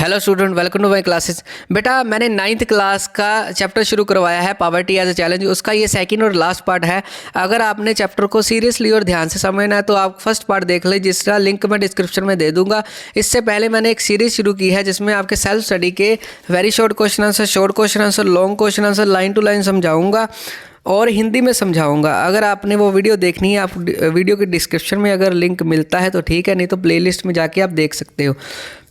Hello student, welcome to my classes. बेटा मैंने 9th class का चैप्टर शुरू करवाया है पॉवर्टी एज ए चैलेंज। उसका ये सेकंड और लास्ट पार्ट है। अगर आपने चैप्टर को सीरियसली और ध्यान से समझना है तो आप फर्स्ट पार्ट देख लें, जिसका लिंक मैं डिस्क्रिप्शन में दे दूंगा। इससे पहले मैंने एक सीरीज शुरू की है जिसमें आपके सेल्फ स्टडी के very short question answer, short question answer, long question answer line to line समझाऊंगा और हिंदी में समझाऊंगा। अगर आपने वो वीडियो देखनी है, आप वीडियो के डिस्क्रिप्शन में अगर लिंक मिलता है तो ठीक है, नहीं तो प्लेलिस्ट में जाके आप देख सकते हो।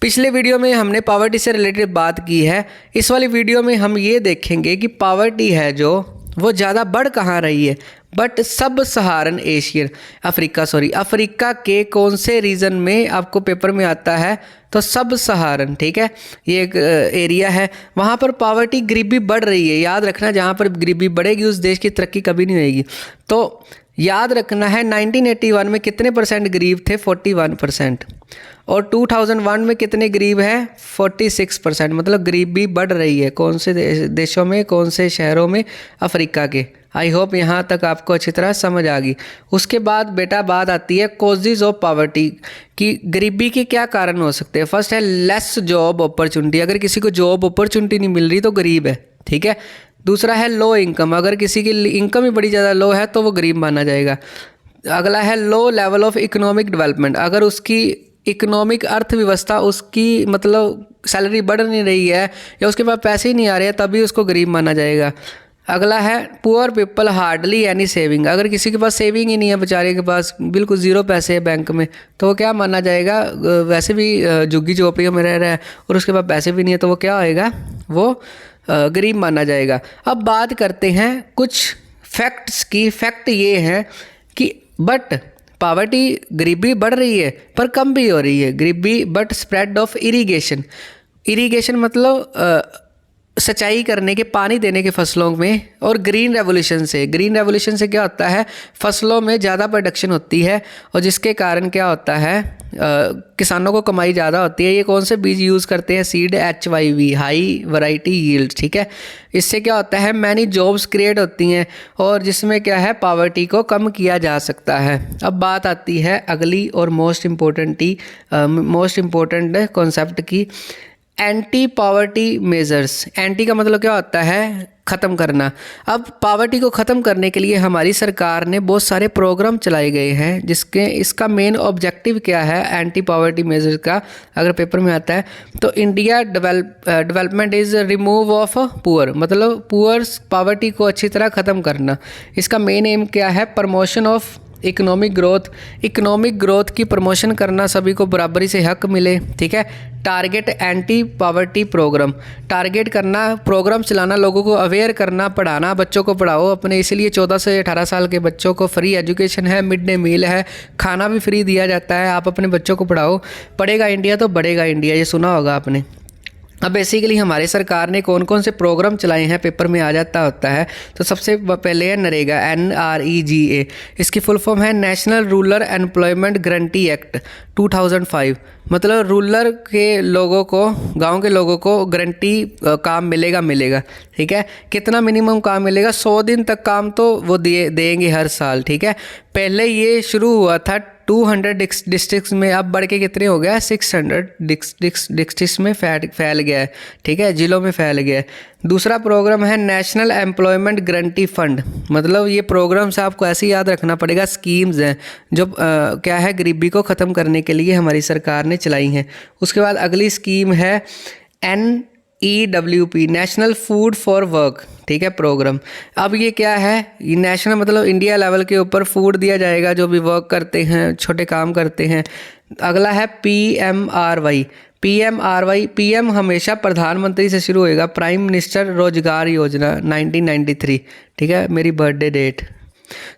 पिछले वीडियो में हमने पॉवर्टी से रिलेटेड बात की है। इस वाली वीडियो में हम ये देखेंगे कि पॉवर्टी है जो वो ज़्यादा बढ़ कहाँ रही है। बट सब सहारन एशियन अफ्रीका के कौन से रीजन में आपको पेपर में आता है, तो सब सहारन, ठीक है, ये एक एरिया है, वहाँ पर पॉवर्टी गरीबी बढ़ रही है। याद रखना, जहाँ पर गरीबी बढ़ेगी उस देश की तरक्की कभी नहीं होगी। तो याद रखना है 1981 में कितने परसेंट गरीब थे? 41%। और 2001 में कितने गरीब हैं? 46%। मतलब गरीबी बढ़ रही है। कौन से देशों में, कौन से शहरों में? अफ्रीका के। आई होप यहाँ तक आपको अच्छी तरह समझ आ गई। उसके बाद बेटा बात आती है कॉजेज ऑफ पॉवर्टी कि गरीबी के क्या कारण हो सकते हैं। फर्स्ट है लेस जॉब अपॉर्चुनिटी। अगर किसी को जॉब अपॉर्चुनिटी नहीं मिल रही तो गरीब है, ठीक है। दूसरा है लो इनकम। अगर किसी की इनकम ही बड़ी ज़्यादा लो है तो वो गरीब माना जाएगा। अगला है low level of economic development. अगर उसकी इकोनॉमिक अर्थव्यवस्था, उसकी मतलब सैलरी बढ़ नहीं रही है या उसके पास पैसे ही नहीं आ रहे हैं, तभी उसको गरीब माना जाएगा। अगला है poor people hardly any saving. अगर किसी के पास सेविंग ही नहीं है, बेचारे के पास बिल्कुल ज़ीरो पैसे है बैंक में, तो वो क्या माना जाएगा? वैसे भी झुग्गी झोपड़ियों में रह रहा है और उसके पास पैसे भी नहीं है, तो वो क्या होएगा? वो गरीब माना जाएगा। अब बात करते हैं कुछ फैक्ट्स की। फैक्ट ये है कि बट पॉवर्टी, गरीबी बढ़ रही है पर कम भी हो रही है गरीबी। बट स्प्रेड ऑफ इरीगेशन मतलब सिंचाई करने के, पानी देने के फसलों में, और ग्रीन रेवोल्यूशन से क्या होता है? फसलों में ज़्यादा प्रोडक्शन होती है और जिसके कारण क्या होता है? किसानों को कमाई ज़्यादा होती है। ये कौन से बीज यूज़ करते हैं? Seed HYV, high variety yield, ठीक है। इससे क्या होता है? मैनी जॉब्स क्रिएट होती हैं और जिसमें क्या है? पॉवर्टी को कम किया जा सकता है। अब बात आती है अगली और मोस्ट इम्पोर्टेंट कॉन्सेप्ट की, एंटी पॉवर्टी मेजर्स। एंटी का मतलब क्या होता है? ख़त्म करना। अब पॉवर्टी को ख़त्म करने के लिए हमारी सरकार ने बहुत सारे प्रोग्राम चलाए गए हैं, इसका मेन ऑब्जेक्टिव क्या है एंटी पॉवर्टी मेजर्स का? अगर पेपर में आता है तो India development is remove of poor, मतलब पुअर्स, पॉवर्टी को अच्छी तरह ख़त्म करना। इसका मेन एम क्या है? प्रमोशन ऑफ इकोनॉमिक ग्रोथ की प्रमोशन करना, सभी को बराबरी से हक मिले, ठीक है। Target anti poverty programme, target करना, प्रोग्राम चलाना, लोगों को अवेयर करना, पढ़ाना, बच्चों को पढ़ाओ अपने। इसलिए 14 से 18 साल के बच्चों को फ्री एजुकेशन है, मिड डे मील है, खाना भी फ्री दिया जाता है। आप अपने बच्चों को पढ़ाओ। पढ़ेगा इंडिया तो बढ़ेगा इंडिया, ये सुना होगा आपने। अब बेसिकली हमारी सरकार ने कौन कौन से प्रोग्राम चलाए हैं, पेपर में आ जाता होता है। तो सबसे पहले है नरेगा, NREGA। इसकी फुल फॉर्म है national rural employment guarantee act 2005। मतलब रूरल के लोगों को, गांव के लोगों को गारंटी काम मिलेगा, ठीक है। कितना मिनिमम काम मिलेगा? 100 दिन तक काम तो वो देंगे हर साल, ठीक है। पहले ये शुरू हुआ था 200 डिस्ट्रिक्ट्स में, अब बढ़ के कितने हो गया? 600 डिस्ट्रिक्ट्स में फैल गया है, ठीक है, जिलों में फैल गया है। दूसरा प्रोग्राम है नेशनल एम्प्लॉयमेंट गारंटी फंड। मतलब ये प्रोग्राम से आपको ऐसे याद रखना पड़ेगा, स्कीम्स हैं जो क्या है? गरीबी को ख़त्म करने के लिए हमारी सरकार ने चलाई हैं। उसके बाद अगली स्कीम है NEWP, national food for work, ठीक है, प्रोग्राम। अब ये क्या है? ये नेशनल मतलब इंडिया लेवल के ऊपर फूड दिया जाएगा जो भी वर्क करते हैं, छोटे काम करते हैं। अगला है PMRY। PM हमेशा प्रधानमंत्री से शुरू होएगा, प्राइम मिनिस्टर रोजगार योजना 1993, ठीक है, मेरी बर्थडे डेट।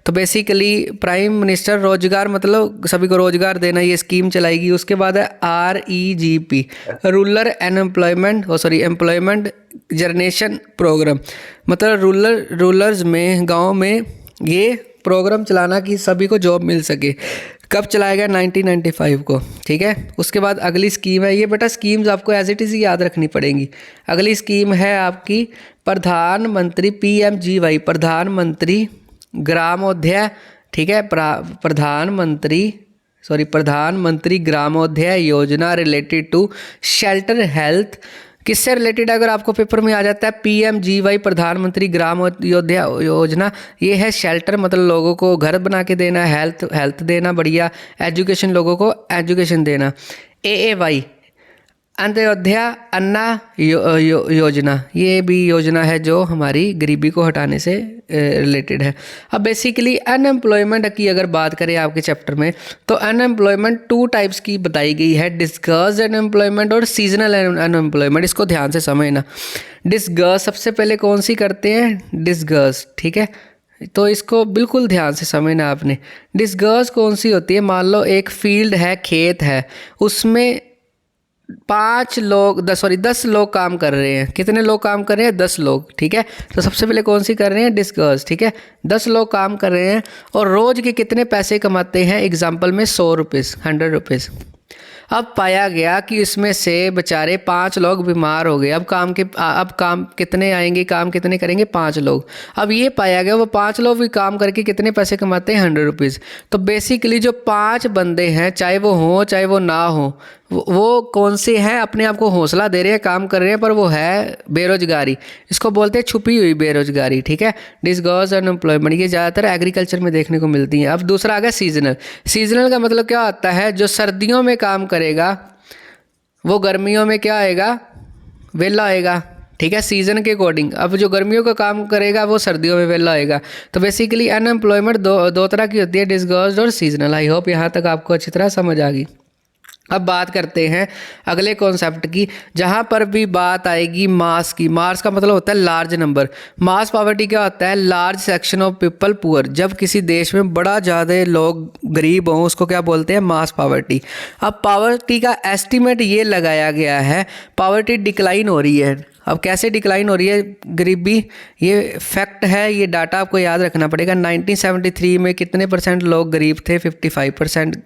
तो बेसिकली प्राइम मिनिस्टर रोजगार मतलब सभी को रोजगार देना, ये स्कीम चलाएगी। उसके बाद है REGP, rural employment generation programme. मतलब रूरल्स में, गांव में ये प्रोग्राम चलाना कि सभी को जॉब मिल सके। कब चलाएगा? 1995 को, ठीक है। उसके बाद अगली स्कीम है, ये बेटा स्कीम्स आपको एज इट इज़ याद रखनी पड़ेंगी। अगली स्कीम है आपकी प्रधानमंत्री PMGY, प्रधानमंत्री ग्रामोदय, ठीक है, प्रधानमंत्री प्रधानमंत्री ग्रामोदय योजना रिलेटेड टू शेल्टर हेल्थ। किससे रिलेटेड अगर आपको पेपर में आ जाता है PMGY, प्रधानमंत्री ग्रामोदय योजना, ये है शेल्टर मतलब लोगों को घर बना के देना, हेल्थ देना बढ़िया, एजुकेशन लोगों को एजुकेशन देना। AAY अंत्योदय अन्ना योजना, ये भी योजना है जो हमारी गरीबी को हटाने से रिलेटेड है। अब बेसिकली अनएम्प्लॉयमेंट की अगर बात करें आपके चैप्टर में, तो अनएम्प्लॉयमेंट 2 टाइप्स की बताई गई है, डिस्गर्स्ड अनएम्प्लॉयमेंट और सीजनल अनएम्प्लॉयमेंट। इसको ध्यान से समझना। डिस्गर्स सबसे पहले कौन सी करते हैं, डिस्गर्स, ठीक है, तो इसको बिल्कुल ध्यान से समझना आपने। डिस्गर्स कौन सी होती है, मान लो एक फील्ड है, खेत है, उसमें 10 लोग काम कर रहे हैं। कितने लोग काम कर रहे हैं, 10 लोग, ठीक है। तो सबसे पहले कौन सी कर रहे हैं, डिस्कस, ठीक है। 10 लोग काम कर रहे हैं और रोज़ के कितने पैसे कमाते हैं, एग्जाम्पल में 100 रुपीज़, 100 रुपीज़। अब पाया गया कि इसमें से बेचारे 5 लोग बीमार हो गए। अब काम कितने आएंगे, काम कितने करेंगे, 5 लोग। अब ये पाया गया वो 5 लोग भी काम करके कितने पैसे कमाते हैं, 100 रुपीज़। तो बेसिकली जो 5 बंदे हैं, चाहे वो हों चाहे वो ना हो, वो कौन से हैं, अपने आप को हौसला दे रहे हैं, काम कर रहे हैं, पर वो है बेरोजगारी। इसको बोलते हैं छुपी हुई बेरोजगारी, ठीक है। डिस्गर्स्ड अनएम्प्लॉयमेंट, ये ज़्यादातर एग्रीकल्चर में देखने को मिलती है। अब दूसरा आ गया सीजनल। सीजनल का मतलब क्या होता है, जो सर्दियों में काम करेगा वो गर्मियों में क्या आएगा, वेला आएगा, ठीक है, सीज़न के अकॉर्डिंग। अब जो गर्मियों का काम करेगा वो सर्दियों में वेला आएगा। तो बेसिकली अनएम्प्लॉयमेंट दो तरह की होती है, डिस्गर्स्ड और सीजनल। आई होप यहाँ तक आपको अच्छी तरह समझ आ गई। अब बात करते हैं अगले कॉन्सेप्ट की, जहाँ पर भी बात आएगी मास की। मास का मतलब होता है लार्ज नंबर। मास पॉवर्टी क्या होता है, large section of people poor. जब किसी देश में बड़ा ज़्यादा लोग गरीब हों उसको क्या बोलते हैं, मास पॉवर्टी। अब पॉवर्टी का एस्टीमेट ये लगाया गया है, पॉवर्टी डिक्लाइन हो रही है। अब कैसे डिक्लाइन हो रही है गरीबी, ये फैक्ट है, ये डाटा आपको याद रखना पड़ेगा। 1973 में कितने % लोग गरीब थे, 55%।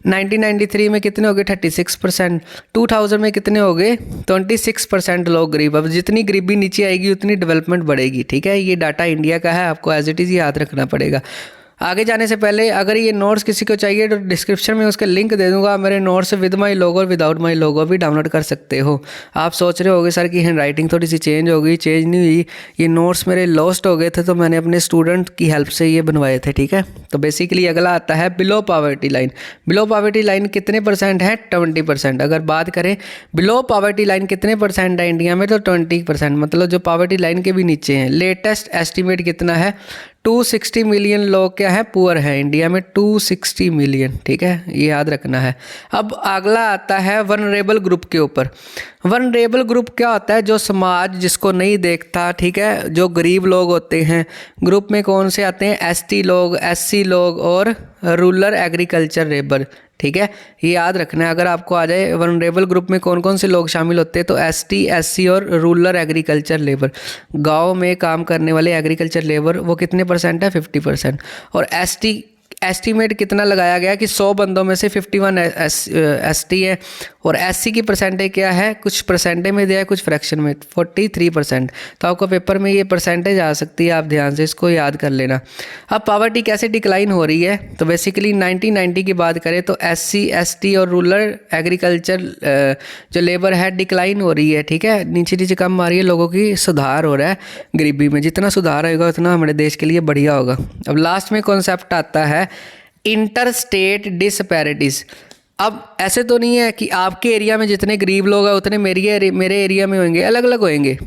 1993 में कितने हो गए, 36%। 2000 में कितने हो गए, 26% लोग गरीब। अब जितनी गरीबी नीचे आएगी उतनी डेवलपमेंट बढ़ेगी, ठीक है। ये डाटा इंडिया का है, आपको एज इट इज़ याद रखना पड़ेगा। आगे जाने से पहले अगर ये नोट्स किसी को चाहिए तो डिस्क्रिप्शन में उसका लिंक दे दूंगा। मेरे नोट्स विद माई लोगो और विदाउट माई लोगो भी डाउनलोड कर सकते हो। आप सोच रहे होगे सर की हैंड राइटिंग थोड़ी सी चेंज हो गई, चेंज नहीं हुई, ये नोट्स मेरे लॉस्ट हो गए थे तो मैंने अपने स्टूडेंट की हेल्प से ये बनवाए थे, ठीक है। तो बेसिकली अगला आता है below poverty line. Below poverty line कितने % है, 20%। अगर बात करें बिलो पॉवर्टी लाइन कितने % है इंडिया में, तो 20%, मतलब जो पॉवर्टी लाइन के भी नीचे हैं। लेटेस्ट एस्टिमेट कितना है, 260 मिलियन लोग क्या है, पुअर है इंडिया में, 260 मिलियन, ठीक है, ये याद रखना है। अब अगला आता है वनरेबल ग्रुप के ऊपर। वनरेबल ग्रुप क्या होता है, जो समाज जिसको नहीं देखता, ठीक है, जो गरीब लोग होते हैं। ग्रुप में कौन से आते हैं, ST लोग, SC लोग और रूरल एग्रीकल्चर लेबर, ठीक है, ये याद रखना है। अगर आपको आ जाए वनरेबल ग्रुप में कौन कौन से लोग शामिल होते हैं, तो ST, SC और रूरल एग्रीकल्चर लेबर। गांव में काम करने वाले एग्रीकल्चर लेबर वो कितने % है, 50%। और ST एस्टीमेट कितना लगाया गया कि 100 बंदों में से 51 ST है। और SC की परसेंटेज क्या है, कुछ परसेंटेज में दिया है, कुछ फ्रैक्शन में, 43%। तो आपको पेपर में ये परसेंटेज आ सकती है, आप ध्यान से इसको याद कर लेना। अब पॉवर्टी कैसे डिक्लाइन हो रही है, तो बेसिकली 1990 की बात करें तो SC, ST और रूरल एग्रीकल्चर जो लेबर है डिक्लाइन हो रही है, ठीक है, नीचे नीचे कम आ रही है, लोगों की सुधार हो रहा है गरीबी में। जितना सुधार होगा उतना हमारे देश के लिए बढ़िया होगा। अब लास्ट में कॉन्सेप्ट आता है इंटर स्टेट डिस्पैरिटीज़। अब ऐसे तो नहीं है कि आपके एरिया में जितने गरीब लोग हैं उतने मेरे एरिया में होंगे, अलग अलग होंगे,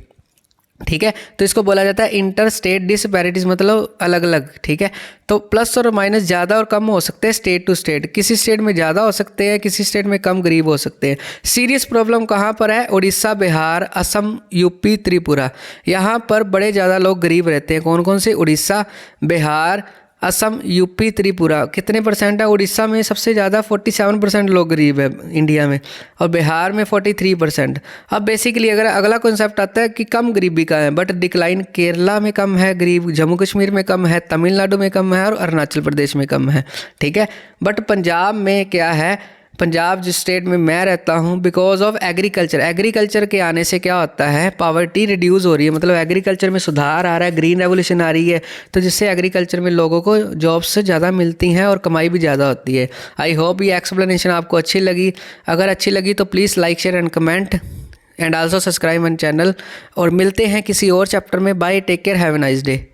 ठीक है। तो इसको बोला जाता है इंटर स्टेट डिस्पैरिटीज़, मतलब अलग अलग, ठीक है। तो प्लस और माइनस ज़्यादा और कम हो सकते हैं स्टेट टू स्टेट। किसी स्टेट में ज़्यादा हो सकते हैं, किसी स्टेट में कम गरीब हो सकते हैं। सीरियस प्रॉब्लम कहाँ पर है, उड़ीसा, बिहार, असम, UP, त्रिपुरा, यहाँ पर बड़े ज़्यादा लोग गरीब रहते हैं। कौन कौन से, उड़ीसा, बिहार, असम, UP, त्रिपुरा। कितने % है, उड़ीसा में सबसे ज़्यादा 47% लोग गरीब है इंडिया में, और बिहार में 43%। अब बेसिकली अगर अगला कॉन्सेप्ट आता है कि कम गरीबी का है, बट डिक्लाइन केरला में कम है गरीब, जम्मू कश्मीर में कम है, तमिलनाडु में कम है और अरुणाचल प्रदेश में कम है, ठीक है। बट पंजाब में क्या है, पंजाब जिस स्टेट में मैं रहता हूँ, बिकॉज ऑफ एग्रीकल्चर के आने से क्या होता है, पावर्टी रिड्यूस हो रही है, मतलब एग्रीकल्चर में सुधार आ रहा है, ग्रीन रेवोल्यूशन आ रही है, तो जिससे एग्रीकल्चर में लोगों को जॉब्स ज़्यादा मिलती हैं और कमाई भी ज़्यादा होती है। आई होप ये एक्सप्लेनेशन आपको अच्छी लगी। अगर अच्छी लगी तो please like share and comment and also subscribe my channel. और मिलते हैं किसी और चैप्टर में। Bye, take care, have a nice day.